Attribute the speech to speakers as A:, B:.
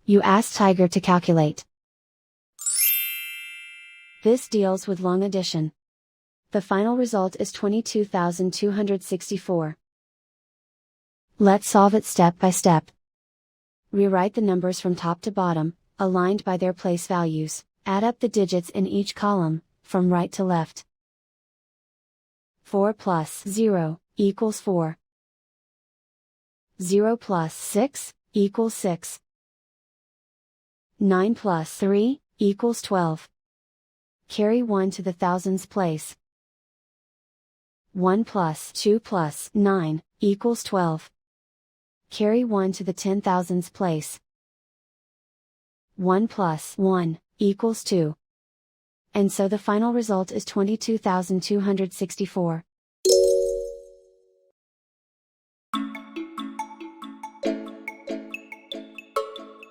A: You ask Tiger to calculate. This deals with long addition. The final result is 22,264. Let's solve it step by step. Rewrite the numbers from top to bottom, aligned by their place values. Add up the digits in each column, from right to left. 4 plus 0 equals 4. 0 plus 6 equals 6. 9 plus 3 equals 12. Carry 1 to the thousands place. 1 plus 2 plus 9 equals 12. Carry 1 to the 10,000s place. 1 plus 1 equals 2. And so the final result is 22,264.